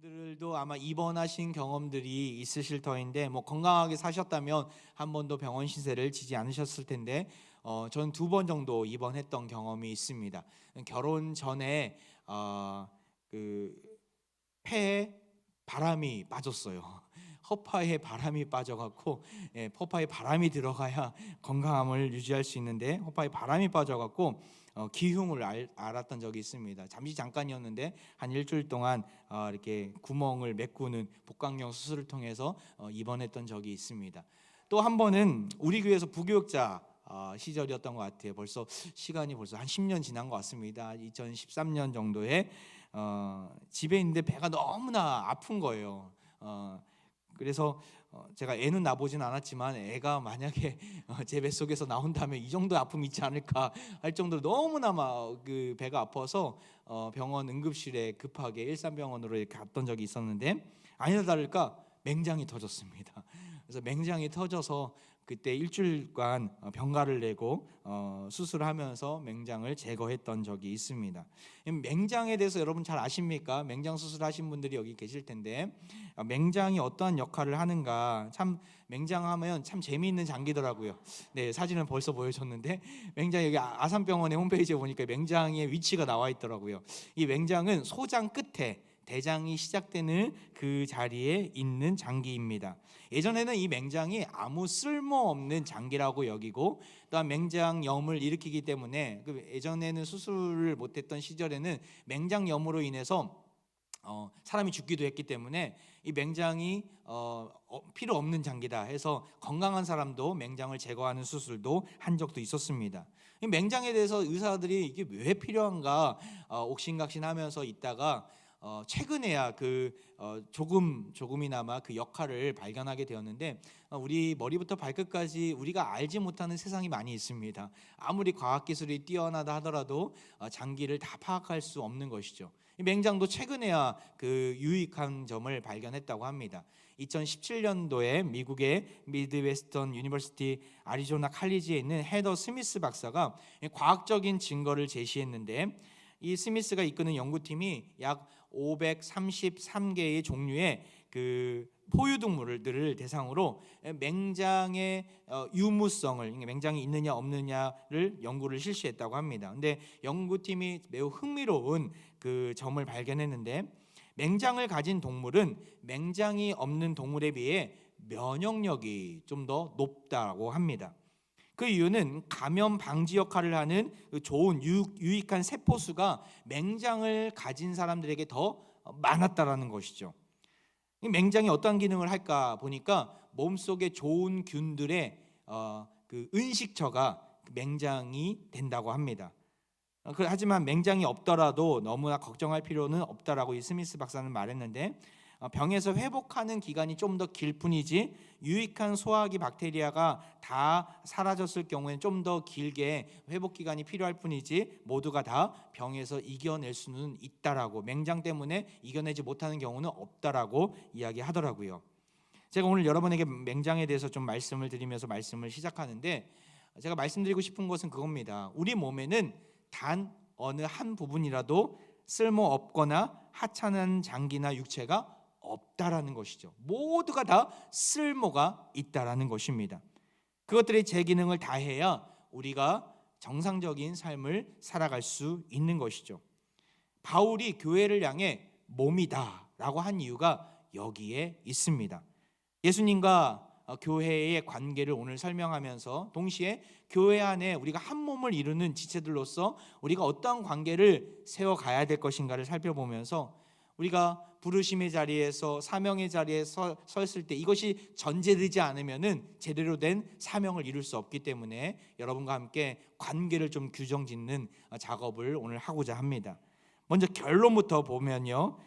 여러분들도 아마 입원하신 경험들이 있으실 터인데 건강하게 사셨다면 한 번도 병원 신세를 지지 않으셨을 텐데 저는 2번 정도 입원했던 경험이 있습니다. 결혼 전에 그 폐에 바람이 빠졌어요. 허파에 바람이 빠져갖고 허파에 바람이 들어가야 건강함을 유지할 수 있는데 허파에 바람이 빠져갖고 기흉을 알았던 적이 있습니다. 잠깐이었는데 한 일주일 동안 이렇게 구멍을 메꾸는 복강경 수술을 통해서 입원했던 적이 있습니다. 또 한 번은 우리 교회에서 부교육자 시절이었던 것 같아요. 시간이 벌써 한 10년 지난 것 같습니다. 2013년 정도에 집에 있는데 배가 너무나 아픈 거예요. 그래서 제가 애는 낳아보진 않았지만 애가 만약에 제 뱃속에서 나온다면 이 정도 아픔이 있지 않을까 할 정도로 너무나 그 배가 아파서 병원 응급실에 급하게 일산병원으로 이렇게 갔던 적이 있었는데 아니나 다를까 맹장이 터졌습니다. 그래서 맹장이 터져서 그때 일주일간 병가를 내고 수술하면서 맹장을 제거했던 적이 있습니다. 맹장에 대해서 여러분 잘 아십니까? 맹장 수술하신 분들이 여기 계실 텐데 맹장이 어떠한 역할을 하는가, 참 맹장하면 참 재미있는 장기더라고요. 네, 사진을 벌써 보여줬는데 맹장 여기 아산병원의 홈페이지에 보니까 맹장의 위치가 나와 있더라고요. 이 맹장은 소장 끝에 대장이 시작되는 그 자리에 있는 장기입니다. 예전에는 이 맹장이 아무 쓸모없는 장기라고 여기고 또한 맹장염을 일으키기 때문에 예전에는 수술을 못했던 시절에는 맹장염으로 인해서 사람이 죽기도 했기 때문에 이 맹장이 필요 없는 장기다 해서 건강한 사람도 맹장을 제거하는 수술도 한 적도 있었습니다. 이 맹장에 대해서 의사들이 이게 왜 필요한가 옥신각신하면서 있다가 최근에야 조금이나마 그 역할을 발견하게 되었는데 우리 머리부터 발끝까지 우리가 알지 못하는 세상이 많이 있습니다. 아무리 과학기술이 뛰어나다 하더라도 장기를 다 파악할 수 없는 것이죠. 이 맹장도 최근에야 그 유익한 점을 발견했다고 합니다. 2017년도에 미국의 미드웨스턴 유니버시티 애리조나 칼리지에 있는 헤더 스미스 박사가 과학적인 증거를 제시했는데 이 스미스가 이끄는 연구팀이 약 533개의 종류의 그 포유동물들을 대상으로 맹장의 유무성을, 맹장이 있느냐 없느냐를 연구를 실시했다고 합니다. 근데 연구팀이 매우 흥미로운 그 점을 발견했는데 맹장을 가진 동물은 맹장이 없는 동물에 비해 면역력이 좀 더 높다고 합니다. 그 이유는 감염 방지 역할을 하는 좋은 유익한 세포수가 맹장을 가진 사람들에게 더 많았다라는 것이죠. 맹장이 어떤 기능을 할까 보니까 몸속에 좋은 균들의 그 은식처가 맹장이 된다고 합니다. 하지만 맹장이 없더라도 너무나 걱정할 필요는 없다라고 이 스미스 박사는 말했는데 병에서 회복하는 기간이 좀 더 길 뿐이지 유익한 소화기 박테리아가 다 사라졌을 경우에는 좀 더 길게 회복 기간이 필요할 뿐이지 모두가 다 병에서 이겨낼 수는 있다라고, 맹장 때문에 이겨내지 못하는 경우는 없다라고 이야기하더라고요. 제가 오늘 여러분에게 맹장에 대해서 좀 말씀을 드리면서 말씀을 시작하는데 제가 말씀드리고 싶은 것은 그겁니다. 우리 몸에는 단 어느 한 부분이라도 쓸모없거나 하찮은 장기나 육체가 없다라는 것이죠. 모두가 다 쓸모가 있다라는 것입니다. 그것들의 제 기능을 다해야 우리가 정상적인 삶을 살아갈 수 있는 것이죠. 바울이 교회를 향해 몸이다라고 한 이유가 여기에 있습니다. 예수님과 교회의 관계를 오늘 설명하면서 동시에 교회 안에 우리가 한 몸을 이루는 지체들로서 우리가 어떠한 관계를 세워가야 될 것인가를 살펴보면서 우리가 부르심의 자리에서 사명의 자리에 섰을 때 이것이 전제되지 않으면은 제대로 된 사명을 이룰 수 없기 때문에 여러분과 함께 관계를 좀 규정짓는 작업을 오늘 하고자 합니다. 먼저 결론부터 보면요,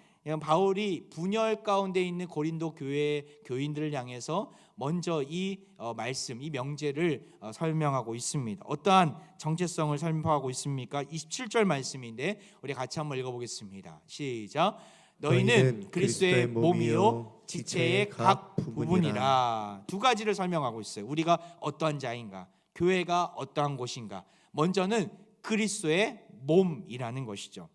바울이 분열 가운데 있는 고린도 교회 교인들을 향해서 먼저 이 말씀, 이 명제를 설명하고 있습니다. 어떠한 정체성을 설명하고 있습니까? 27절 말씀인데 우리 같이 한번 읽어보겠습니다. 시작. 너희는 그리스도의 몸이요 지체의 각 부분이라. 두 가지를 설명하고 있어요. 우리가 어떠한 자인가, 교회가 어떠한 곳인가. 먼저는 그리스도의 몸이라는 것이죠.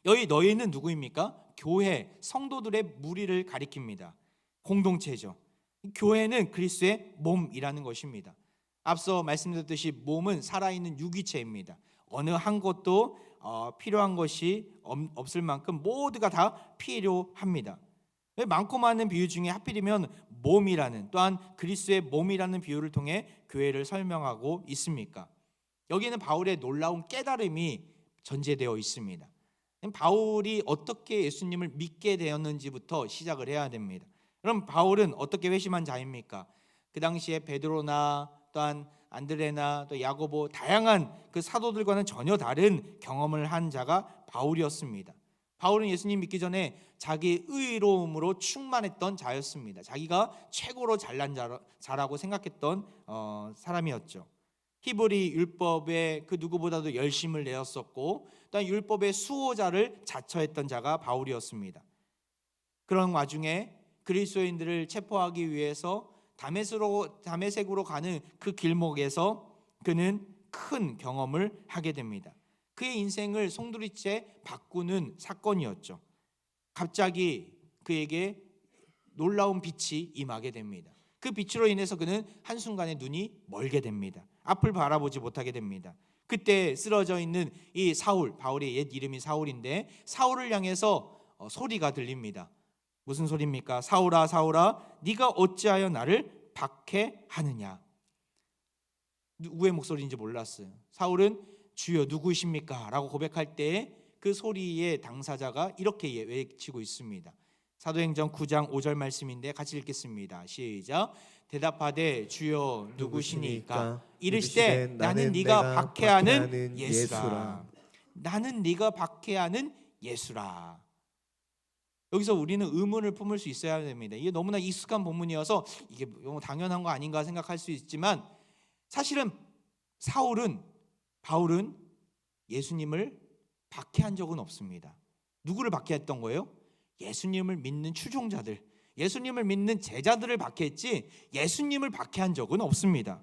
여기 너희는 누구입니까? 교회, 성도들의 무리를 가리킵니다. 공동체죠. 교회는 그리스도의 몸이라는 것입니다. 앞서 말씀드렸듯이 몸은 살아있는 유기체입니다. 어느 한 것도 필요한 것이 없을 만큼 모두가 다 필요합니다. 왜 많고 많은 비유 중에 하필이면 몸이라는, 또한 그리스도의 몸이라는 비유를 통해 교회를 설명하고 있습니까? 여기는 바울의 놀라운 깨달음이 전제되어 있습니다. 바울이 어떻게 예수님을 믿게 되었는지부터 시작을 해야 됩니다. 그럼 바울은 어떻게 회심한 자입니까? 그 당시에 베드로나 또한 안드레나 또 야고보, 다양한 그 사도들과는 전혀 다른 경험을 한 자가 바울이었습니다. 바울은 예수님 믿기 전에 자기 의로움으로 충만했던 자였습니다. 자기가 최고로 잘난 자라고 생각했던 사람이었죠. 히브리 율법에 그 누구보다도 열심을 내었었고, 또한 율법의 수호자를 자처했던 자가 바울이었습니다. 그런 와중에 그리스도인들을 체포하기 위해서 다메섹으로 가는 그 길목에서 그는 큰 경험을 하게 됩니다. 그의 인생을 송두리째 바꾸는 사건이었죠. 갑자기 그에게 놀라운 빛이 임하게 됩니다. 그 빛으로 인해서 그는 한순간에 눈이 멀게 됩니다. 앞을 바라보지 못하게 됩니다. 그때 쓰러져 있는 이 사울, 바울의 옛 이름이 사울인데, 사울을 향해서 소리가 들립니다. 무슨 소리입니까? 사울아 사울아 네가 어찌하여 나를 박해하느냐. 누구의 목소리인지 몰랐어요. 사울은 주여 누구이십니까? 라고 고백할 때 그 소리의 당사자가 이렇게 외치고 있습니다. 사도행전 9장 5절 말씀인데 같이 읽겠습니다. 시작. 대답하되 주여 누구시니까? 이르시되 나는 네가 박해하는 예수라. 나는 네가 박해하는 예수라. 여기서 우리는 의문을 품을 수 있어야 됩니다. 이게 너무나 익숙한 본문이어서 이게 너무 당연한 거 아닌가 생각할 수 있지만, 사실은 바울은 예수님을 박해한 적은 없습니다. 누구를 박해했던 거예요? 예수님을 믿는 추종자들, 예수님을 믿는 제자들을 박해했지 예수님을 박해한 적은 없습니다.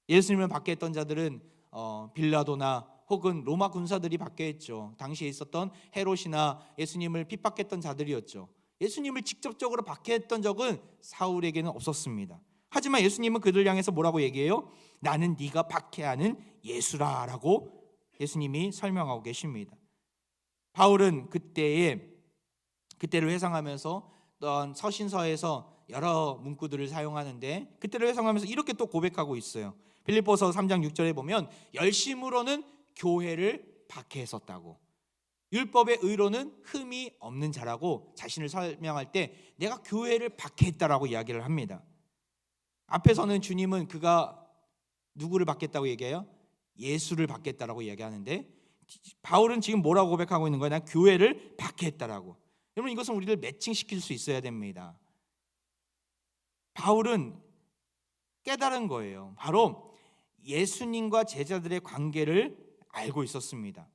예수님을 박해했던 자들은 빌라도나 혹은 로마 군사들이 박해했죠. 당시에 있었던 헤롯이나 예수님을 핍박했던 자들이었죠. 예수님을 직접적으로 박해했던 적은 사울에게는 없었습니다. 하지만 예수님은 그들 향해서 뭐라고 얘기해요? 나는 네가 박해하는 예수라 라고 예수님이 설명하고 계십니다. 바울은 그때를 회상하면서 또한 서신서에서 여러 문구들을 사용하는데, 그때를 회상하면서 이렇게 또 고백하고 있어요. 빌립보서 3장 6절에 보면 열심으로는 교회를 박해했었다고, 율법의 의로는 흠이 없는 자라고 자신을 설명할 때 내가 교회를 박해했다라고 이야기를 합니다. 앞에서는 주님은 그가 누구를 박해했다고 얘기해요? 예수를 박해했다라고 이야기하는데, 바울은 지금 뭐라고 고백하고 있는 거예요? 난 교회를 박해했다라고. 여러분, 이것은 우리를 매칭시킬 수 있어야 됩니다. 바울은 깨달은 거예요. 바로 예수님과 제자들의 관계를 알고 있었습니다.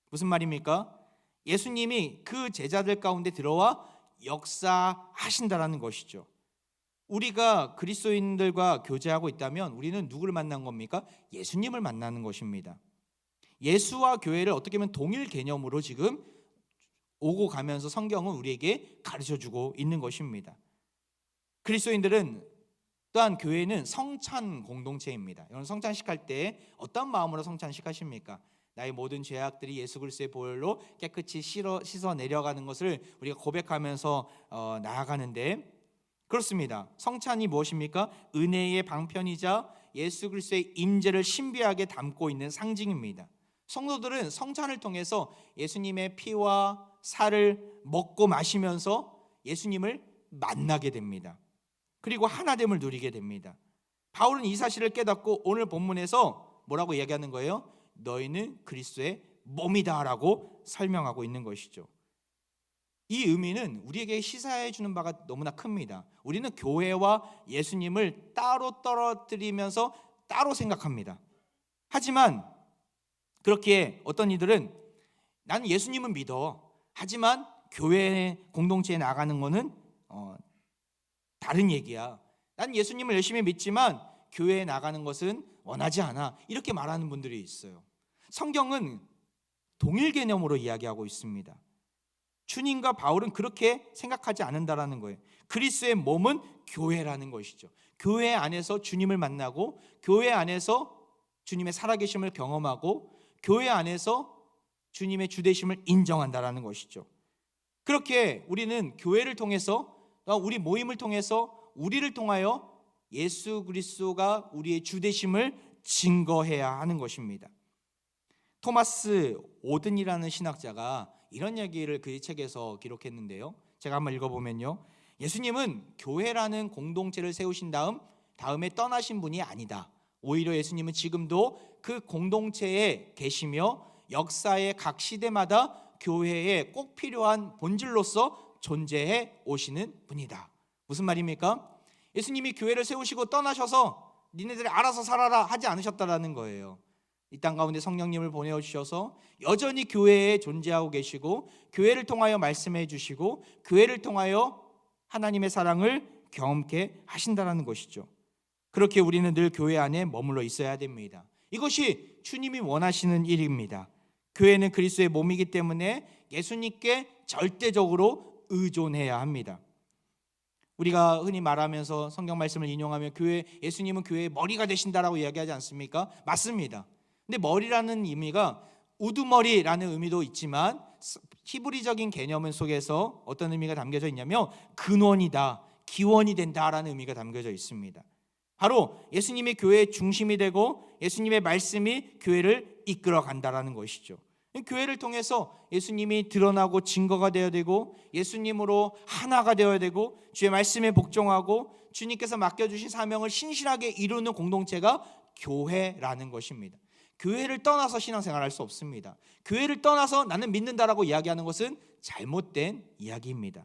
무슨 말입니까? 예수님이 그 제자들 가운데 들어와 역사하신다라는 것이죠. 우리가 그리스도인들과 교제하고 있다면 우리는 누구를 만난 겁니까? 예수님을 만나는 것입니다. 예수와 교회를 어떻게 보면 동일 개념으로 지금 오고 가면서 성경은 우리에게 가르쳐주고 있는 것입니다. 그리스도인들은, 또한 교회는 성찬 공동체입니다. 여러분, 성찬식 할 때 어떤 마음으로 성찬식 하십니까? 나의 모든 죄악들이 예수 그리스도의 보혈로 깨끗이 씻어 내려가는 것을 우리가 고백하면서 나아가는데, 그렇습니다. 성찬이 무엇입니까? 은혜의 방편이자 예수 그리스도의 임재를 신비하게 담고 있는 상징입니다. 성도들은 성찬을 통해서 예수님의 피와 살을 먹고 마시면서 예수님을 만나게 됩니다. 그리고 하나됨을 누리게 됩니다. 바울은 이 사실을 깨닫고 오늘 본문에서 뭐라고 이야기하는 거예요? 너희는 그리스도의 몸이다 라고 설명하고 있는 것이죠. 이 의미는 우리에게 시사해 주는 바가 너무나 큽니다. 우리는 교회와 예수님을 따로 떨어뜨리면서 따로 생각합니다. 하지만 그렇게 어떤 이들은 나는 예수님은 믿어, 하지만 교회 공동체에 나가는 거는 다른 얘기야. 난 예수님을 열심히 믿지만 교회에 나가는 것은 원하지 않아, 이렇게 말하는 분들이 있어요. 성경은 동일 개념으로 이야기하고 있습니다. 주님과 바울은 그렇게 생각하지 않는다라는 거예요. 그리스도의 몸은 교회라는 것이죠. 교회 안에서 주님을 만나고 교회 안에서 주님의 살아계심을 경험하고 교회 안에서 주님의 주되심을 인정한다라는 것이죠. 그렇게 우리는 교회를 통해서, 우리 모임을 통해서, 우리를 통하여 예수 그리스도가 우리의 주되심을 증거해야 하는 것입니다. 토마스 오든이라는 신학자가 이런 얘기를 그 책에서 기록했는데요, 제가 한번 읽어보면요, 예수님은 교회라는 공동체를 세우신 다음에 떠나신 분이 아니다. 오히려 예수님은 지금도 그 공동체에 계시며 역사의 각 시대마다 교회에 꼭 필요한 본질로서 존재해 오시는 분이다. 무슨 말입니까? 예수님이 교회를 세우시고 떠나셔서 니네들이 알아서 살아라 하지 않으셨다라는 거예요. 이 땅 가운데 성령님을 보내주셔서 여전히 교회에 존재하고 계시고 교회를 통하여 말씀해 주시고 교회를 통하여 하나님의 사랑을 경험케 하신다는 것이죠. 그렇게 우리는 늘 교회 안에 머물러 있어야 됩니다. 이것이 주님이 원하시는 일입니다. 교회는 그리스도의 몸이기 때문에 예수님께 절대적으로 의존해야 합니다. 우리가 흔히 말하면서 성경 말씀을 인용하며 예수님은 교회의 머리가 되신다라고 이야기하지 않습니까? 맞습니다. 근데 머리라는 의미가 우두머리라는 의미도 있지만 히브리적인 개념 속에서 어떤 의미가 담겨져 있냐면 근원이다, 기원이 된다라는 의미가 담겨져 있습니다. 바로 예수님이 교회의 중심이 되고 예수님의 말씀이 교회를 이끌어 간다라는 것이죠. 교회를 통해서 예수님이 드러나고 증거가 되어야 되고 예수님으로 하나가 되어야 되고 주의 말씀에 복종하고 주님께서 맡겨주신 사명을 신실하게 이루는 공동체가 교회라는 것입니다. 교회를 떠나서 신앙생활할 수 없습니다. 교회를 떠나서 나는 믿는다라고 이야기하는 것은 잘못된 이야기입니다.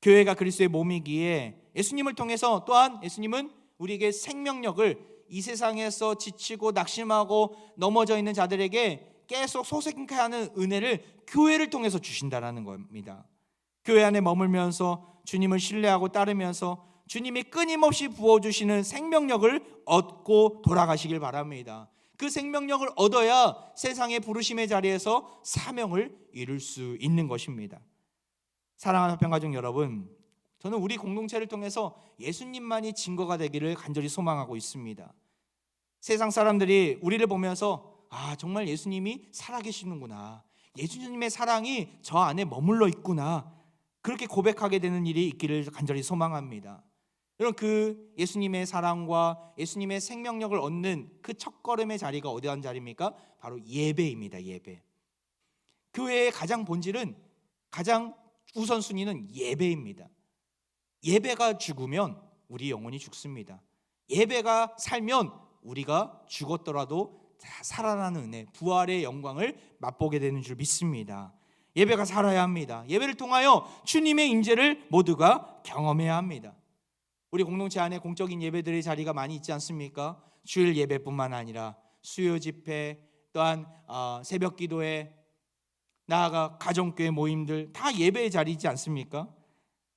교회가 그리스도의 몸이기에 예수님을 통해서 또한 예수님은 우리에게 생명력을 이 세상에서 지치고 낙심하고 넘어져 있는 자들에게 계속 소생케 하는 은혜를 교회를 통해서 주신다라는 겁니다. 교회 안에 머물면서 주님을 신뢰하고 따르면서 주님이 끊임없이 부어주시는 생명력을 얻고 돌아가시길 바랍니다. 그 생명력을 얻어야 세상의 부르심의 자리에서 사명을 이룰 수 있는 것입니다. 사랑하는 화평가족 여러분, 저는 우리 공동체를 통해서 예수님만이 증거가 되기를 간절히 소망하고 있습니다. 세상 사람들이 우리를 보면서 정말 예수님이 살아계시는구나, 예수님의 사랑이 저 안에 머물러 있구나, 그렇게 고백하게 되는 일이 있기를 간절히 소망합니다. 여러분, 그 예수님의 사랑과 예수님의 생명력을 얻는 그 첫걸음의 자리가 어디한 자리입니까? 바로 예배입니다. 예배. 교회의 가장 본질은, 가장 우선순위는 예배입니다. 예배가 죽으면 우리 영혼이 죽습니다. 예배가 살면 우리가 죽었더라도 살아나는 은혜, 부활의 영광을 맛보게 되는 줄 믿습니다. 예배가 살아야 합니다. 예배를 통하여 주님의 임재를 모두가 경험해야 합니다. 우리 공동체 안에 공적인 예배들의 자리가 많이 있지 않습니까? 주일 예배뿐만 아니라 수요 집회, 또한 새벽 기도회, 나아가 가정교회 모임들 다 예배의 자리이지 않습니까?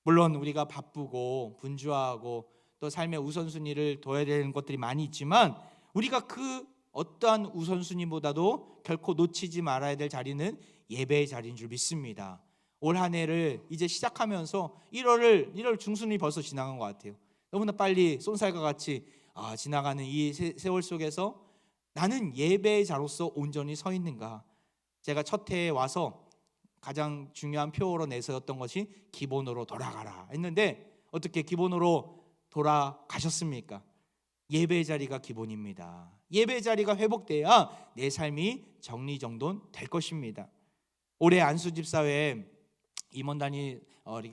물론 우리가 바쁘고 분주하고 또 삶의 우선순위를 둬야 되는 것들이 많이 있지만 우리가 그 어떠한 우선순위보다도 결코 놓치지 말아야 될 자리는 예배의 자리인 줄 믿습니다. 올 한 해를 이제 시작하면서 1월 중순이 벌써 지나간 것 같아요. 너무나 빨리 쏜살과 같이 지나가는 이 세월 속에서 나는 예배의 자로서 온전히 서 있는가? 제가 첫 해에 와서 가장 중요한 표어로 내세웠던 것이 기본으로 돌아가라 했는데 어떻게 기본으로 돌아가셨습니까? 예배의 자리가 기본입니다. 예배의 자리가 회복돼야 내 삶이 정리정돈 될 것입니다. 올해 안수집사회 임원단이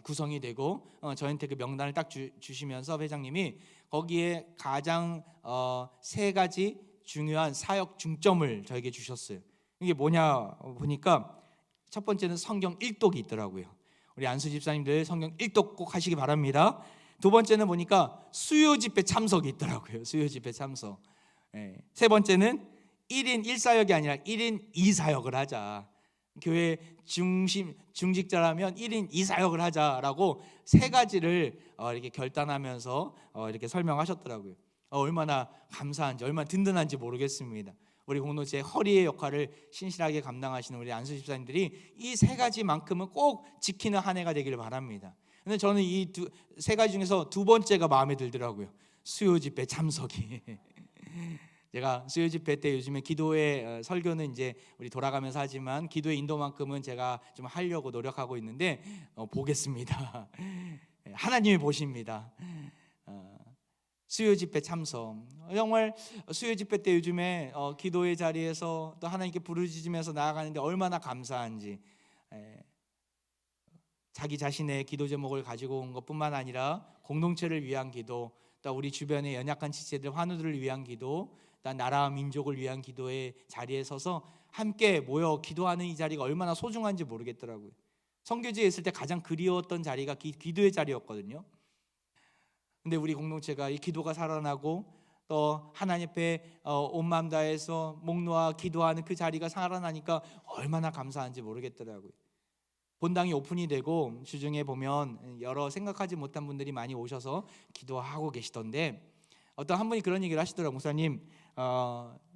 구성이 되고 저한테 그 명단을 딱 주시면서 회장님이 거기에 가장 3가지 중요한 사역 중점을 저에게 주셨어요. 이게 뭐냐 보니까 첫 번째는 성경 일독이 있더라고요. 우리 안수 집사님들 성경 일독 꼭 하시기 바랍니다. 두 번째는 보니까 수요 집회 참석이 있더라고요. 수요 집회 참석. 세 번째는 1인 1사역이 아니라 1인 2사역을 하자. 교회 중직자라면 1인 2사역을 하자라고 3가지를 이렇게 결단하면서 이렇게 설명하셨더라고요. 얼마나 감사한지, 얼마나 든든한지 모르겠습니다. 우리 공동체의 허리의 역할을 신실하게 감당하시는 우리 안수 집사님들이 이 세 가지만큼은 꼭 지키는 한 해가 되기를 바랍니다. 근데 저는 이 세 가지 중에서 두 번째가 마음에 들더라고요. 수요 집회 참석이. 제가 수요 집회 때 요즘에 기도회 설교는 이제 우리 돌아가면서 하지만 기도회 인도만큼은 제가 좀 하려고 노력하고 있는데 보겠습니다. 하나님이 보십니다. 수요 집회 참석, 정말 수요 집회 때 요즘에 기도의 자리에서 또 하나님께 부르짖으면서 나아가는데 얼마나 감사한지, 자기 자신의 기도 제목을 가지고 온 것뿐만 아니라 공동체를 위한 기도, 또 우리 주변의 연약한 지체들 환우들을 위한 기도, 또 나라와 민족을 위한 기도의 자리에 서서 함께 모여 기도하는 이 자리가 얼마나 소중한지 모르겠더라고요. 선교지에 있을 때 가장 그리웠던 자리가 기도의 자리였거든요. 근데 우리 공동체가 이 기도가 살아나고 또 하나님 앞에 온 마음 다해서 목 놓아 기도하는 그 자리가 살아나니까 얼마나 감사한지 모르겠더라고요. 본당이 오픈이 되고 주중에 보면 여러 생각하지 못한 분들이 많이 오셔서 기도하고 계시던데, 어떤 한 분이 그런 얘기를 하시더라고요. 목사님,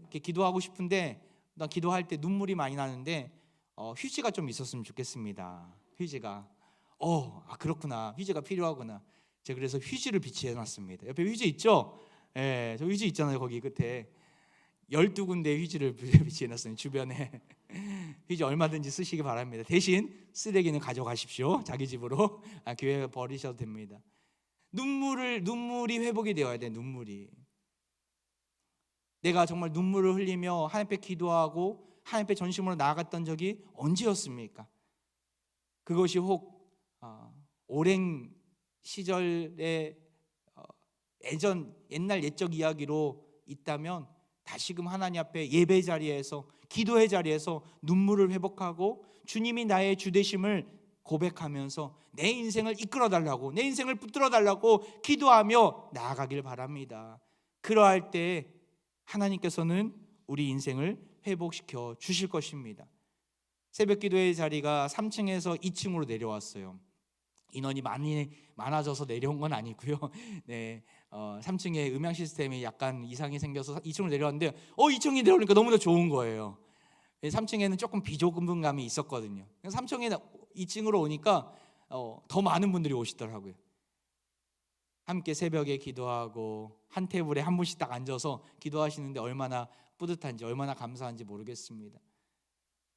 이렇게 기도하고 싶은데 나 기도할 때 눈물이 많이 나는데 휴지가 좀 있었으면 좋겠습니다. 휴지가. 그렇구나. 휴지가 필요하구나. 제가 그래서 휴지를 비치해 놨습니다. 옆에 휴지 있죠? 예, 저 휴지 있잖아요. 거기 끝에 12군데 휴지를 비치해 놨어요. 주변에. 휴지 얼마든지 쓰시기 바랍니다. 대신 쓰레기는 가져가십시오. 자기 집으로. 교회에 버리셔도 됩니다. 눈물이 회복이 되어야 돼. 눈물이. 내가 정말 눈물을 흘리며 하나님 앞에 기도하고 하나님 앞에 전심으로 나아갔던 적이 언제였습니까? 그것이 혹 오랜 시절의 옛날 옛적 이야기로 있다면 다시금 하나님 앞에 예배 자리에서 기도의 자리에서 눈물을 회복하고 주님이 나의 주 되심을 고백하면서 내 인생을 이끌어 달라고, 내 인생을 붙들어 달라고 기도하며 나아가길 바랍니다. 그러할 때 하나님께서는 우리 인생을 회복시켜 주실 것입니다. 새벽 기도의 자리가 3층에서 2층으로 내려왔어요. 인원이 많아져서 내려온 건 아니고요. 네, 3층에 음향 시스템이 약간 이상이 생겨서 2층으로 내려왔는데 2층이 내려오니까 너무나 좋은 거예요. 3층에는 조금 비좁은 감이 있었거든요. 2층으로 오니까 더 많은 분들이 오시더라고요. 함께 새벽에 기도하고 한 테이블에 한 분씩 딱 앉아서 기도하시는데 얼마나 뿌듯한지, 얼마나 감사한지 모르겠습니다.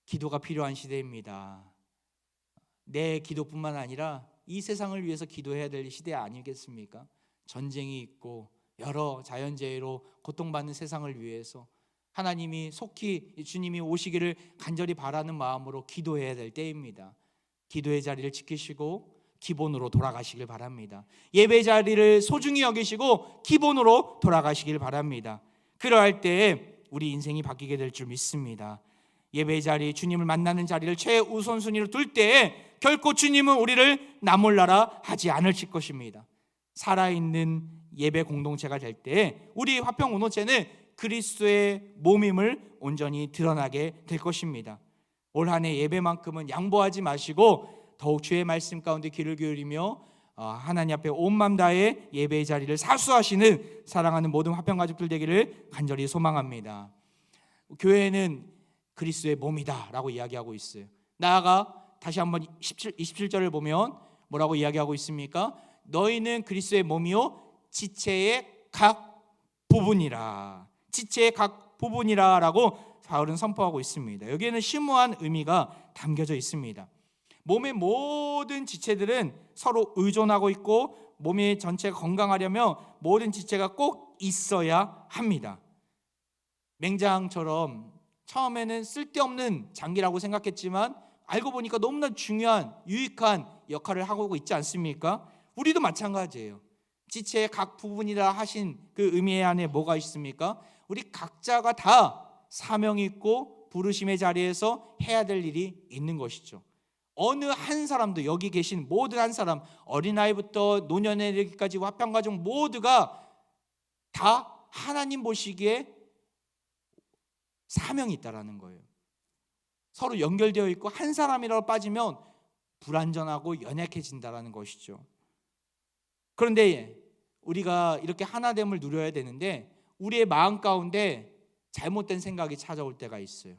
기도가 필요한 시대입니다. 내 기도뿐만 아니라 이 세상을 위해서 기도해야 될 시대 아니겠습니까? 전쟁이 있고 여러 자연재해로 고통받는 세상을 위해서 하나님이 속히 주님이 오시기를 간절히 바라는 마음으로 기도해야 될 때입니다. 기도의 자리를 지키시고 기본으로 돌아가시길 바랍니다. 예배 자리를 소중히 여기시고 기본으로 돌아가시길 바랍니다. 그러할 때 우리 인생이 바뀌게 될 줄 믿습니다. 예배 자리, 주님을 만나는 자리를 최우선순위로 둘 때 결코 주님은 우리를 나몰라라 하지 않으실 것입니다. 살아있는 예배 공동체가 될 때 우리 화평 공동체는 그리스도의 몸임을 온전히 드러나게 될 것입니다. 올 한 해 예배만큼은 양보하지 마시고 더욱 주의 말씀 가운데 귀를 기울이며 하나님 앞에 온 마음 다해 예배의 자리를 사수하시는 사랑하는 모든 화평 가족들 되기를 간절히 소망합니다. 교회는 그리스도의 몸이다 라고 이야기하고 있어요. 나아가 다시 한번 27절을 보면 뭐라고 이야기하고 있습니까? 너희는 그리스도의 몸이요 지체의 각 부분이라. 지체의 각 부분이라 라고 바울은 선포하고 있습니다. 여기에는 심오한 의미가 담겨져 있습니다. 몸의 모든 지체들은 서로 의존하고 있고 몸의 전체가 건강하려면 모든 지체가 꼭 있어야 합니다. 맹장처럼 처음에는 쓸데없는 장기라고 생각했지만 알고 보니까 너무나 중요한 유익한 역할을 하고 있지 않습니까? 우리도 마찬가지예요. 지체의 각 부분이라 하신 그 의미 안에 뭐가 있습니까? 우리 각자가 다 사명이 있고 부르심의 자리에서 해야 될 일이 있는 것이죠. 어느 한 사람도, 여기 계신 모든 한 사람, 어린아이부터 노년에 이르기까지 화평가족 모두가 다 하나님 보시기에 사명이 있다라는 거예요. 서로 연결되어 있고 한 사람이라도 빠지면 불완전하고 연약해진다라는 것이죠. 그런데 우리가 이렇게 하나됨을 누려야 되는데 우리의 마음 가운데 잘못된 생각이 찾아올 때가 있어요.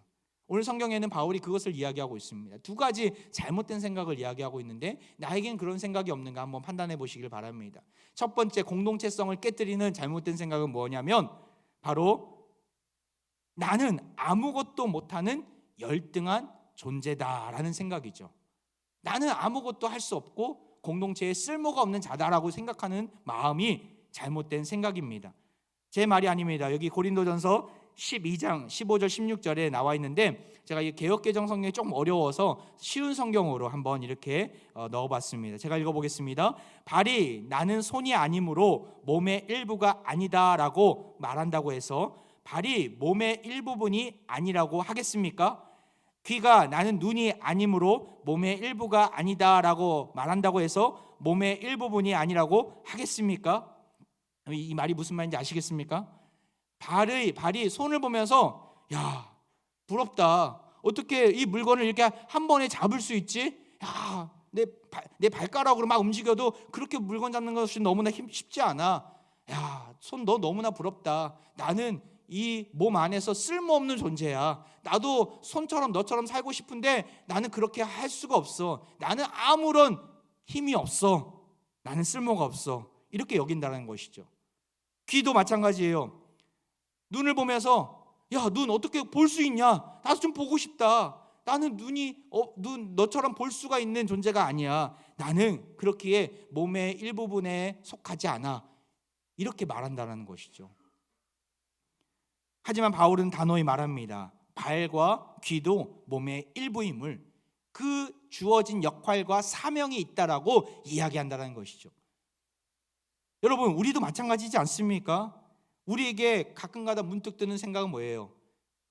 오늘 성경에는 바울이 그것을 이야기하고 있습니다. 두 가지 잘못된 생각을 이야기하고 있는데 나에겐 그런 생각이 없는가 한번 판단해 보시길 바랍니다. 첫 번째, 공동체성을 깨뜨리는 잘못된 생각은 뭐냐면 바로 나는 아무것도 못하는 열등한 존재다라는 생각이죠. 나는 아무것도 할 수 없고 공동체에 쓸모가 없는 자다라고 생각하는 마음이 잘못된 생각입니다. 제 말이 아닙니다. 여기 고린도전서 12장 15절 16절에 나와 있는데 제가 이 개역개정 성경이 조금 어려워서 쉬운 성경으로 한번 이렇게 넣어봤습니다. 제가 읽어보겠습니다. 발이 나는 손이 아니므로 몸의 일부가 아니다라고 말한다고 해서 발이 몸의 일부분이 아니라고 하겠습니까? 귀가 나는 눈이 아니므로 몸의 일부가 아니다라고 말한다고 해서 몸의 일부분이 아니라고 하겠습니까? 이 말이 무슨 말인지 아시겠습니까? 발이 손을 보면서 야, 부럽다. 어떻게 이 물건을 이렇게 한 번에 잡을 수 있지? 야, 내 발가락으로 막 움직여도 그렇게 물건 잡는 것이 너무나 쉽지 않아. 야, 손 너 너무나 부럽다. 나는 이 몸 안에서 쓸모없는 존재야. 나도 손처럼 너처럼 살고 싶은데 나는 그렇게 할 수가 없어. 나는 아무런 힘이 없어. 나는 쓸모가 없어. 이렇게 여긴다는 것이죠. 귀도 마찬가지예요. 눈을 보면서 야, 눈 어떻게 볼 수 있냐? 나도 좀 보고 싶다. 나는 눈이 너처럼 볼 수가 있는 존재가 아니야. 나는 그렇기에 몸의 일부분에 속하지 않아. 이렇게 말한다는 것이죠. 하지만 바울은 단호히 말합니다. 발과 귀도 몸의 일부임을, 그 주어진 역할과 사명이 있다라고 이야기한다는 것이죠. 여러분, 우리도 마찬가지지 않습니까? 우리에게 가끔가다 문득 드는 생각은 뭐예요?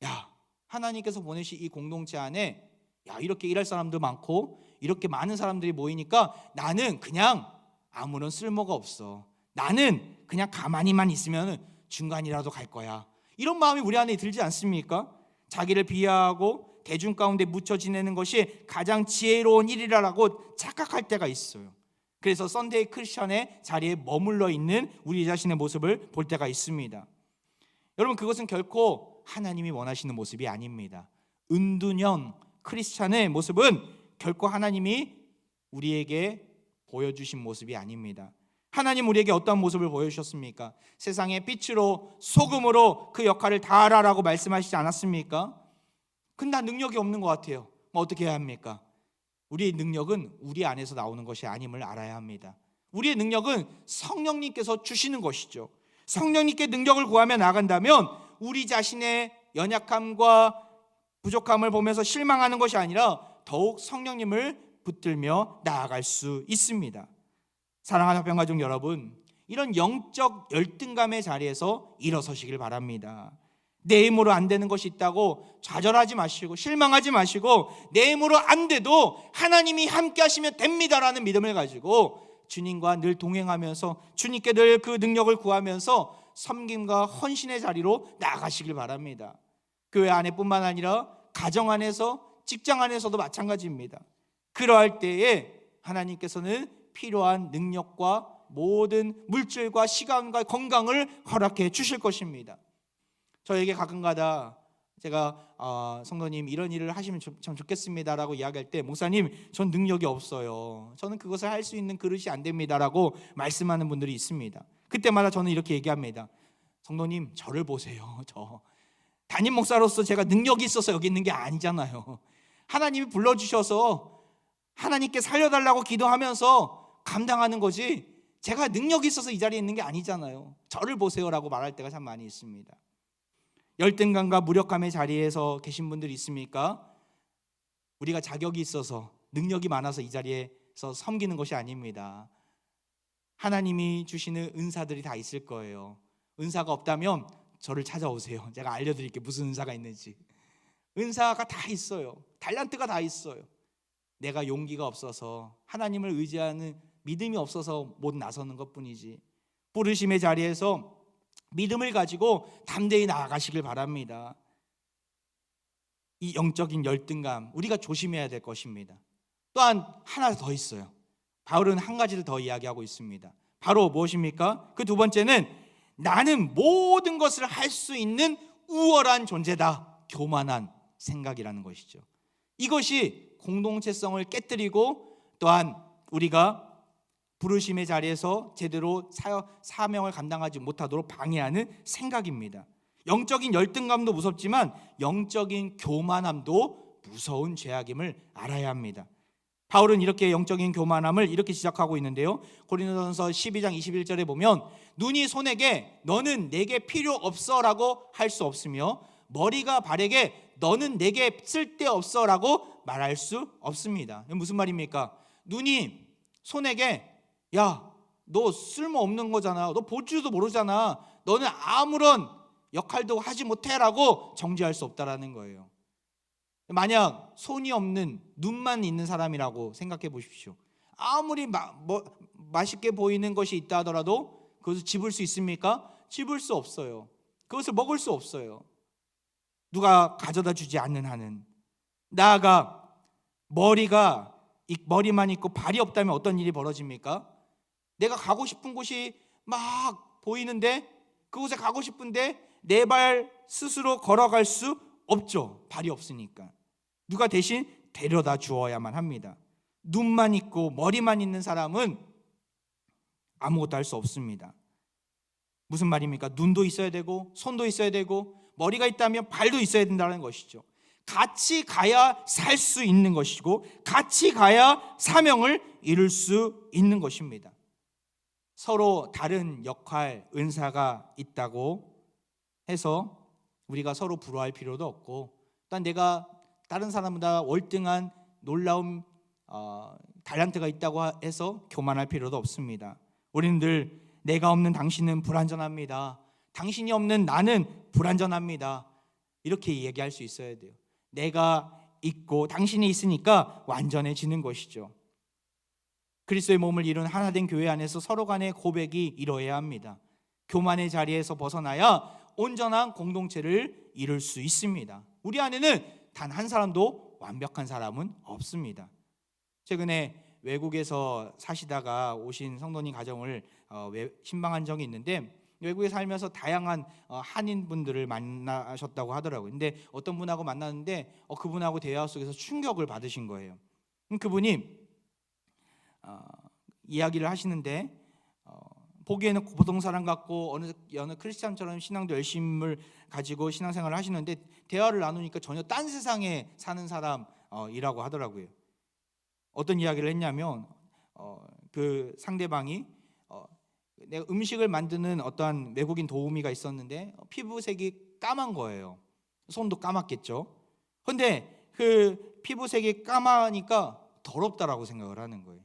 야, 하나님께서 보내신 이 공동체 안에 야, 이렇게 일할 사람도 많고 이렇게 많은 사람들이 모이니까 나는 그냥 아무런 쓸모가 없어. 나는 그냥 가만히만 있으면 중간이라도 갈 거야. 이런 마음이 우리 안에 들지 않습니까? 자기를 비하하고 대중 가운데 묻혀 지내는 것이 가장 지혜로운 일이라고 착각할 때가 있어요. 그래서 썬데이 크리스천의 자리에 머물러 있는 우리 자신의 모습을 볼 때가 있습니다. 여러분, 그것은 결코 하나님이 원하시는 모습이 아닙니다. 은둔형 크리스천의 모습은 결코 하나님이 우리에게 보여주신 모습이 아닙니다. 하나님 우리에게 어떤 모습을 보여주셨습니까? 세상의 빛으로 소금으로 그 역할을 다하라라고 말씀하시지 않았습니까? 근데 나 능력이 없는 것 같아요. 어떻게 해야 합니까? 우리의 능력은 우리 안에서 나오는 것이 아님을 알아야 합니다. 우리의 능력은 성령님께서 주시는 것이죠. 성령님께 능력을 구하며 나간다면 우리 자신의 연약함과 부족함을 보면서 실망하는 것이 아니라 더욱 성령님을 붙들며 나아갈 수 있습니다. 사랑하는 화평가족 여러분, 이런 영적 열등감의 자리에서 일어서시길 바랍니다. 내 힘으로 안 되는 것이 있다고 좌절하지 마시고 실망하지 마시고 내 힘으로 안 돼도 하나님이 함께 하시면 됩니다라는 믿음을 가지고 주님과 늘 동행하면서 주님께 늘 그 능력을 구하면서 섬김과 헌신의 자리로 나아가시길 바랍니다. 교회 안에뿐만 아니라 가정 안에서 직장 안에서도 마찬가지입니다. 그러할 때에 하나님께서는 필요한 능력과 모든 물질과 시간과 건강을 허락해 주실 것입니다. 저에게 가끔가다 제가 성도님 이런 일을 하시면 참 좋겠습니다라고 이야기할 때 목사님 전 능력이 없어요. 저는 그것을 할 수 있는 그릇이 안 됩니다라고 말씀하는 분들이 있습니다. 그때마다 저는 이렇게 얘기합니다. 성도님 저를 보세요. 저 담임 목사로서 제가 능력이 있어서 여기 있는 게 아니잖아요. 하나님이 불러주셔서 하나님께 살려달라고 기도하면서 감당하는 거지 제가 능력이 있어서 이 자리에 있는 게 아니잖아요. 저를 보세요라고 말할 때가 참 많이 있습니다. 열등감과 무력감의 자리에서 계신 분들이 있습니까? 우리가 자격이 있어서 능력이 많아서 이 자리에서 섬기는 것이 아닙니다. 하나님이 주시는 은사들이 다 있을 거예요. 은사가 없다면 저를 찾아오세요. 제가 알려드릴게요. 무슨 은사가 있는지. 은사가 다 있어요. 달란트가 다 있어요. 내가 용기가 없어서 하나님을 의지하는 믿음이 없어서 못 나서는 것뿐이지. 부르심의 자리에서 믿음을 가지고 담대히 나아가시길 바랍니다. 이 영적인 열등감 우리가 조심해야 될 것입니다. 또한 하나 더 있어요. 바울은 한 가지를 더 이야기하고 있습니다. 바로 무엇입니까? 그 두 번째는 나는 모든 것을 할 수 있는 우월한 존재다. 교만한 생각이라는 것이죠. 이것이 공동체성을 깨뜨리고 또한 우리가 부르심의 자리에서 제대로 사명을 감당하지 못하도록 방해하는 생각입니다. 영적인 열등감도 무섭지만 영적인 교만함도 무서운 죄악임을 알아야 합니다. 바울은 이렇게 영적인 교만함을 이렇게 지적하고 있는데요. 고린도전서 12장 21절에 보면 눈이 손에게 너는 내게 필요 없어라고 할 수 없으며 머리가 발에게 너는 내게 쓸데없어라고 말할 수 없습니다. 무슨 말입니까? 눈이 손에게 야, 너 쓸모없는 거잖아. 너 볼 줄도 모르잖아. 너는 아무런 역할도 하지 못해라고 정죄할 수 없다라는 거예요. 만약 손이 없는 눈만 있는 사람이라고 생각해 보십시오. 아무리 맛있게 보이는 것이 있다 하더라도 그것을 집을 수 있습니까? 집을 수 없어요. 그것을 먹을 수 없어요. 누가 가져다 주지 않는 한은. 나아가 머리만 있고 발이 없다면 어떤 일이 벌어집니까? 내가 가고 싶은 곳이 막 보이는데 그곳에 가고 싶은데 내 발 스스로 걸어갈 수 없죠. 발이 없으니까. 누가 대신 데려다 주어야만 합니다. 눈만 있고 머리만 있는 사람은 아무것도 할 수 없습니다. 무슨 말입니까? 눈도 있어야 되고 손도 있어야 되고 머리가 있다면 발도 있어야 된다는 것이죠. 같이 가야 살 수 있는 것이고 같이 가야 사명을 이룰 수 있는 것입니다. 서로 다른 역할, 은사가 있다고 해서 우리가 서로 부러워할 필요도 없고 또한 내가 다른 사람보다 월등한 놀라운 달란트가 있다고 해서 교만할 필요도 없습니다. 우리는 늘 내가 없는 당신은 불완전합니다. 당신이 없는 나는 불완전합니다. 이렇게 얘기할 수 있어야 돼요. 내가 있고 당신이 있으니까 완전해지는 것이죠. 그리스도의 몸을 이룬 하나된 교회 안에서 서로 간의 고백이 이루어야 합니다. 교만의 자리에서 벗어나야 온전한 공동체를 이룰 수 있습니다. 우리 안에는 단 한 사람도 완벽한 사람은 없습니다. 최근에 외국에서 사시다가 오신 성도님 가정을 신방한 적이 있는데 외국에 살면서 다양한 한인분들을 만나셨다고 하더라고요. 근데 어떤 분하고 만났는데 그분하고 대화 속에서 충격을 받으신 거예요. 그분이 이야기를 하시는데 보기에는 보통 사람 같고 어느 크리스찬처럼 신앙도 열심을 가지고 신앙생활을 하시는데 대화를 나누니까 전혀 딴 세상에 사는 사람이라고 하더라고요. 어떤 이야기를 했냐면 그 상대방이 내가 음식을 만드는 어떠한 외국인 도우미가 있었는데 피부색이 까만 거예요. 손도 까맣겠죠. 그런데 그 피부색이 까마니까 더럽다라고 생각을 하는 거예요.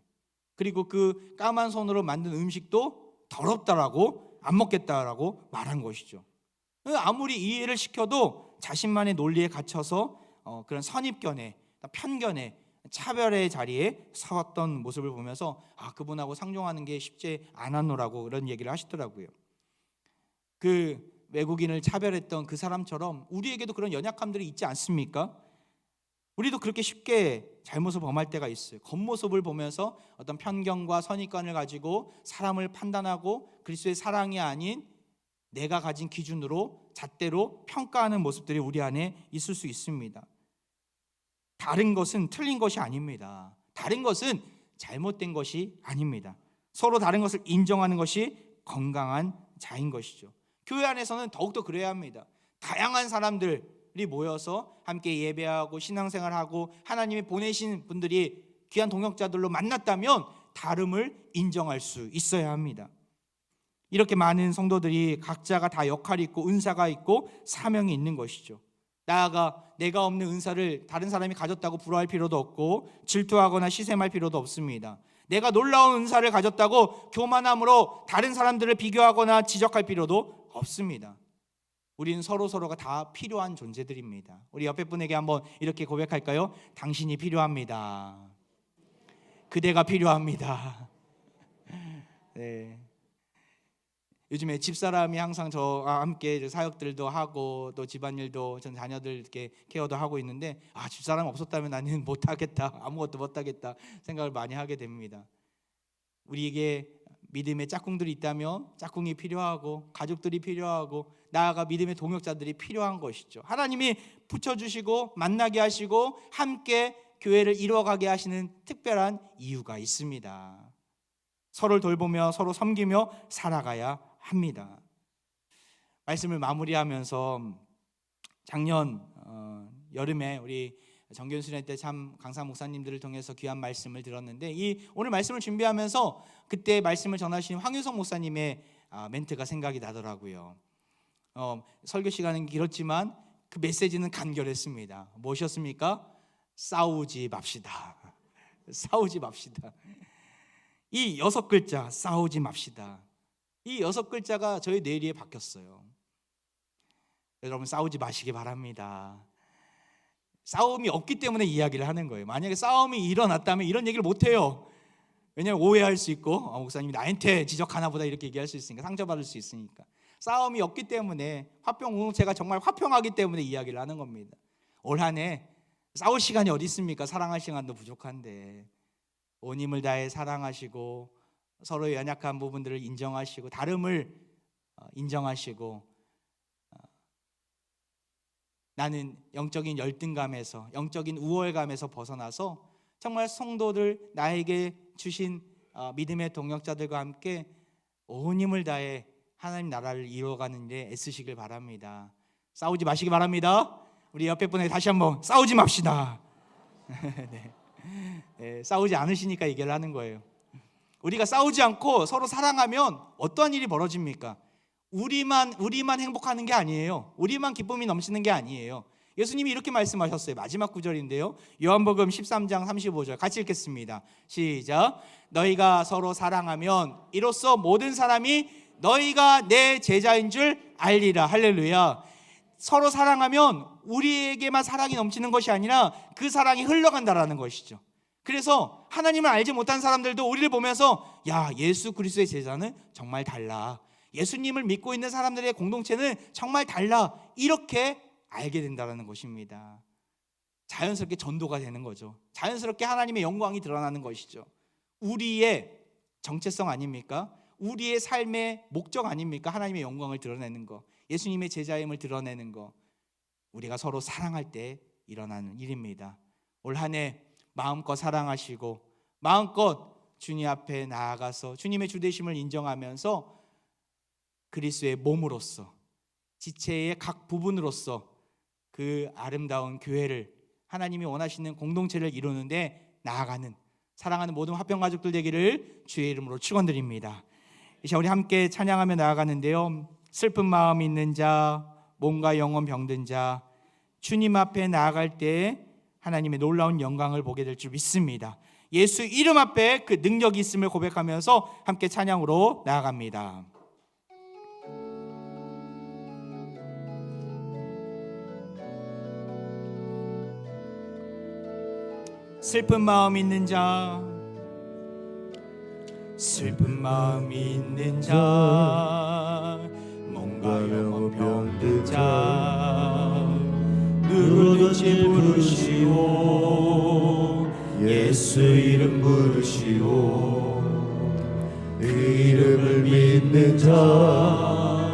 그리고 그 까만 손으로 만든 음식도 더럽다라고 안 먹겠다라고 말한 것이죠. 아무리 이해를 시켜도 자신만의 논리에 갇혀서 그런 선입견에 편견에 차별의 자리에 섰던 모습을 보면서 그분하고 상종하는 게 쉽지 않았노라고 그런 얘기를 하시더라고요. 그 외국인을 차별했던 그 사람처럼 우리에게도 그런 연약함들이 있지 않습니까? 우리도 그렇게 쉽게 잘못을 범할 때가 있어요. 겉모습을 보면서 어떤 편견과 선입견을 가지고 사람을 판단하고 그리스도의 사랑이 아닌 내가 가진 기준으로 잣대로 평가하는 모습들이 우리 안에 있을 수 있습니다. 다른 것은 틀린 것이 아닙니다. 다른 것은 잘못된 것이 아닙니다. 서로 다른 것을 인정하는 것이 건강한 자인 것이죠. 교회 안에서는 더욱더 그래야 합니다. 다양한 사람들이 모여서 함께 예배하고 신앙생활하고 하나님이 보내신 분들이 귀한 동역자들로 만났다면 다름을 인정할 수 있어야 합니다. 이렇게 많은 성도들이 각자가 다 역할이 있고 은사가 있고 사명이 있는 것이죠. 나아가 내가 없는 은사를 다른 사람이 가졌다고 부러워할 필요도 없고 질투하거나 시샘할 필요도 없습니다. 내가 놀라운 은사를 가졌다고 교만함으로 다른 사람들을 비교하거나 지적할 필요도 없습니다. 우리는 서로가 다 필요한 존재들입니다. 우리 옆에 분에게 한번 이렇게 고백할까요? 당신이 필요합니다. 그대가 필요합니다. 네. 요즘에 집사람이 항상 저와 함께 사역들도 하고 또 집안일도 전 자녀들 이렇게 케어도 하고 있는데 집사람 없었다면 나는 못하겠다, 아무것도 못하겠다 생각을 많이 하게 됩니다. 우리에게 믿음의 짝꿍들이 있다면 짝꿍이 필요하고 가족들이 필요하고 나아가 믿음의 동역자들이 필요한 것이죠. 하나님이 붙여주시고 만나게 하시고 함께 교회를 이루어가게 하시는 특별한 이유가 있습니다. 서로를 돌보며 서로 섬기며 살아가야 합니다. 말씀을 마무리하면서 작년 여름에 우리 정견수련 때 참 강사 목사님들을 통해서 귀한 말씀을 들었는데 이 오늘 말씀을 준비하면서 그때 말씀을 전하신 황유성 목사님의 멘트가 생각이 나더라고요. 설교 시간은 길었지만 그 메시지는 간결했습니다. 무엇이었습니까? 싸우지 맙시다. 싸우지 맙시다. 이 6글자 싸우지 맙시다. 이 6글자가 저희 뇌리에 박혔어요. 여러분 싸우지 마시기 바랍니다. 싸움이 없기 때문에 이야기를 하는 거예요. 만약에 싸움이 일어났다면 이런 얘기를 못해요. 왜냐하면 오해할 수 있고 목사님이 나한테 지적하나 보다 이렇게 얘기할 수 있으니까, 상처받을 수 있으니까. 싸움이 없기 때문에 제가 정말 화평하기 때문에 이야기를 하는 겁니다. 올 한 해 싸울 시간이 어디 있습니까? 사랑할 시간도 부족한데 온 힘을 다해 사랑하시고 서로의 연약한 부분들을 인정하시고 다름을 인정하시고 나는 영적인 열등감에서 영적인 우월감에서 벗어나서 정말 성도들 나에게 주신 믿음의 동역자들과 함께 온 힘을 다해 하나님 나라를 이루어가는 데 애쓰시길 바랍니다. 싸우지 마시기 바랍니다. 우리 옆에 분에게 다시 한번 싸우지 맙시다. 네, 싸우지 않으시니까 얘기를 하는 거예요. 우리가 싸우지 않고 서로 사랑하면 어떠한 일이 벌어집니까? 우리만 행복하는 게 아니에요. 우리만 기쁨이 넘치는 게 아니에요. 예수님이 이렇게 말씀하셨어요. 마지막 구절인데요. 요한복음 13장 35절 같이 읽겠습니다. 시작. 너희가 서로 사랑하면 이로써 모든 사람이 너희가 내 제자인 줄 알리라. 할렐루야. 서로 사랑하면 우리에게만 사랑이 넘치는 것이 아니라 그 사랑이 흘러간다라는 것이죠. 그래서 하나님을 알지 못한 사람들도 우리를 보면서 야, 예수 그리스도의 제자는 정말 달라. 예수님을 믿고 있는 사람들의 공동체는 정말 달라. 이렇게 알게 된다는 것입니다. 자연스럽게 전도가 되는 거죠. 자연스럽게 하나님의 영광이 드러나는 것이죠. 우리의 정체성 아닙니까? 우리의 삶의 목적 아닙니까? 하나님의 영광을 드러내는 거, 예수님의 제자임을 드러내는 거. 우리가 서로 사랑할 때 일어나는 일입니다. 올 한 해 마음껏 사랑하시고 마음껏 주님 앞에 나아가서 주님의 주되심을 인정하면서 그리스도의 몸으로서 지체의 각 부분으로서 그 아름다운 교회를, 하나님이 원하시는 공동체를 이루는데 나아가는 사랑하는 모든 화평가족들 되기를 주의 이름으로 축원드립니다. 이제 우리 함께 찬양하며 나아가는데요. 슬픈 마음 있는 자, 몸과 영혼 병든 자, 주님 앞에 나아갈 때 하나님의 놀라운 영광을 보게 될 줄 믿습니다. 예수 이름 앞에 그 능력이 있음을 고백하면서 함께 찬양으로 나아갑니다. 슬픈 마음 있는 자, 슬픈 마음 있는 자, 몸과 영혼 병든 자, 누구든지 부르시오. 예수 이름 부르시오. 그 이름을 믿는 자,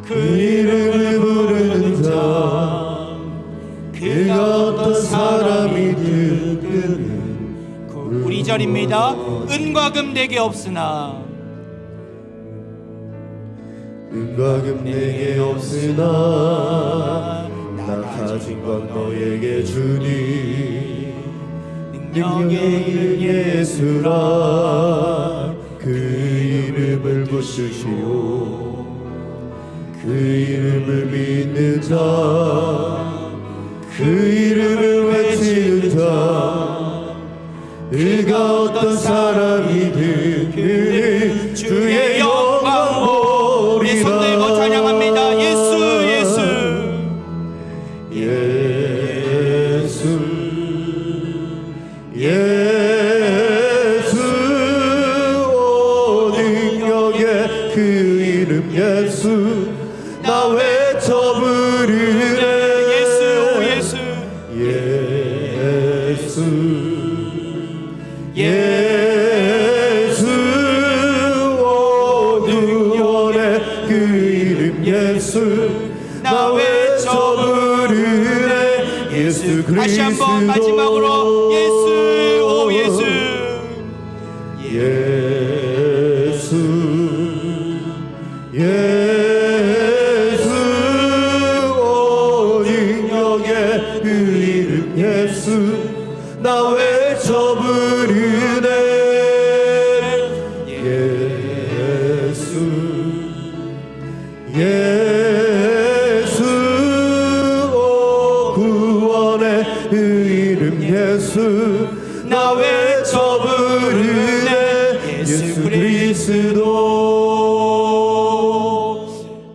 그 이름을 부르는 자, 그가 어떤 사람이든 우리 2절입니다. 은과 금 내게 없으나, 은과 금 내게 없으나 나 가진 건 너에게 주니 능력의 이름 예수라. 그 이름을 부르시오. 그 이름을 믿는 자, 그 이름을 외치는 자, 그가 어떤 사람이든 그 주의 영광 보리라. 우리 손 들고 찬양합니다. 예수 예수 예수 예수. 오 능력의 그 이름 예수 나 외쳐 부르네. 예수 예수 예수 예수. 오 예수 나 외쳐 부르네 예수 그리스도 다시 한번 마지막으로 예수 오 예수 예수 예수 오 능력의 그 이름 예수 나 외쳐 부르네 예수 예수 오 구원의 그 이름 예수 나 외쳐 부르네 예수 그리스도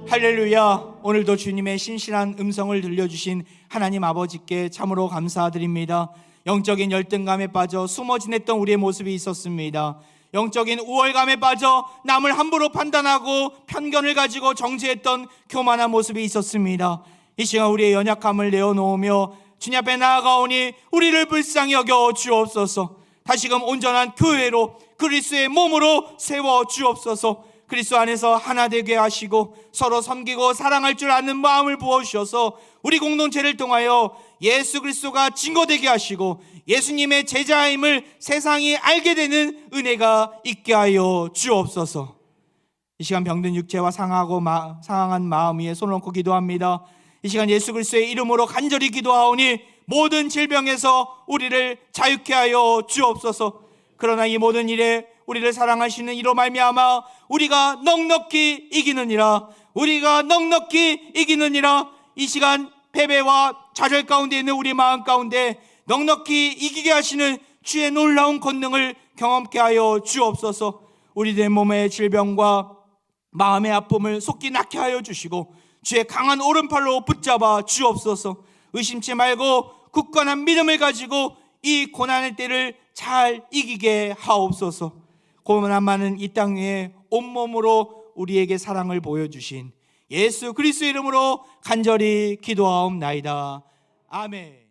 할렐루야. 오늘도 주님의 신실한 음성을 들려주신 하나님 아버지께 참으로 감사드립니다. 영적인 열등감에 빠져 숨어 지냈던 우리의 모습이 있었습니다. 영적인 우월감에 빠져 남을 함부로 판단하고 편견을 가지고 정죄했던 교만한 모습이 있었습니다. 이 시간 우리의 연약함을 내어놓으며 주님 앞에 나아가오니 우리를 불쌍히 여겨 주옵소서. 다시금 온전한 교회로 그리스도의 몸으로 세워 주옵소서. 그리스도 안에서 하나 되게 하시고 서로 섬기고 사랑할 줄 아는 마음을 부어주셔서 우리 공동체를 통하여 예수 그리스도가 증거되게 하시고 예수님의 제자임을 세상이 알게 되는 은혜가 있게 하여 주옵소서. 이 시간 병든 육체와 상한 마음 위에 손을 얹고 기도합니다. 이 시간 예수 그리스도의 이름으로 간절히 기도하오니 모든 질병에서 우리를 자유케 하여 주옵소서. 그러나 이 모든 일에 우리를 사랑하시는 이로 말미암아 우리가 넉넉히 이기느니라. 우리가 넉넉히 이기느니라. 이 시간 패배와 좌절 가운데 있는 우리 마음 가운데 넉넉히 이기게 하시는 주의 놀라운 권능을 경험케 하여 주옵소서. 우리들의 몸의 질병과 마음의 아픔을 속히 낫게 하여 주시고 주의 강한 오른팔로 붙잡아 주옵소서. 의심치 말고 굳건한 믿음을 가지고 이 고난의 때를 잘 이기게 하옵소서. 고난 많은 이 땅 위에 온몸으로 우리에게 사랑을 보여주신 예수 그리스도 이름으로 간절히 기도하옵나이다. 아멘.